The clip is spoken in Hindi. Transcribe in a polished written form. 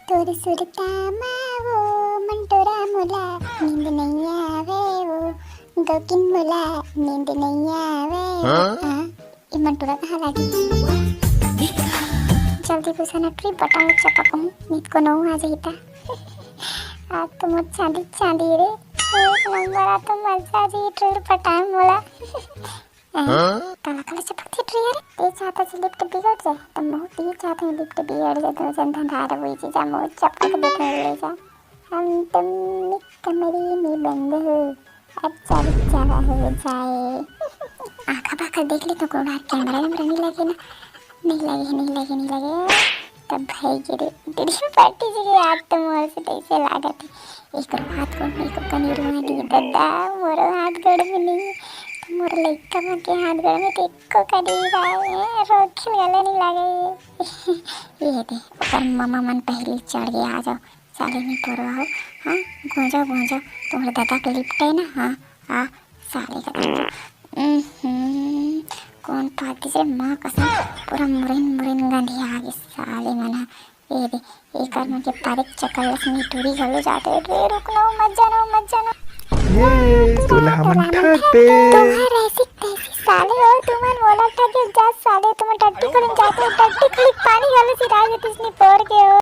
तोर सुरतामा वो मंटोरा मुला नींद नहीं आवे वो गोकिन मुला नींद नहीं आवे ये मंटोरा कहाँ लागी जल्दी पूछा ट्री बटाऊ चपकूँ नीत को नौ आ जाता आज तो मत चांदी चांदी रे एक नंबर आ तो मजा आ जाए ट्री पटाए मोला काला काला चपकती ट्री यार ये चाहता से लिफ्ट बिगड़ जाए तो बहुत ये चाहते हैं लिफ्ट बिगड़ जाए तो जन धंधार हुई चीज़ हम चपक देखने ले जा हम तुम कमरे में बंद हो अच्छा अच्छा हो जाए आँखा पाखा देख ले तो कौन कैमरा वैमरा नहीं लगे ना नहीं लगे तब भाई गिरे तेरी पार्टी जी आज तो मोर से कैसे लागत है एक हाथ को एक कनी रुआ दी दादा मोर हाथ गड़ में नहीं मोर लइका मन के हाथ गड़ में एको करी रहा रोखिल गले नहीं लागे ये दे ओकर मामा मन पहले चढ़ गया आ जाओ साले में पोरो हो हाँ गूंजो तुम्हारे दादा के लिफ्ट है ना हाँ आ साले का कौन पाती से माँ कसम पूरा मुरिन गंधी आ गई साले मना ये दे एक मन के पारिक चक्कर में टूरी गलो जाते रे रुकना मत जाना ये दुल्हा मन ठाते तुम्हारे ऐसी तैसी साले हो तुम्हारे मोला ठाके जा साले तुम टट्टी खड़ी जाते टट्टी खड़ी पानी गलो से राज तिसने पोर के हो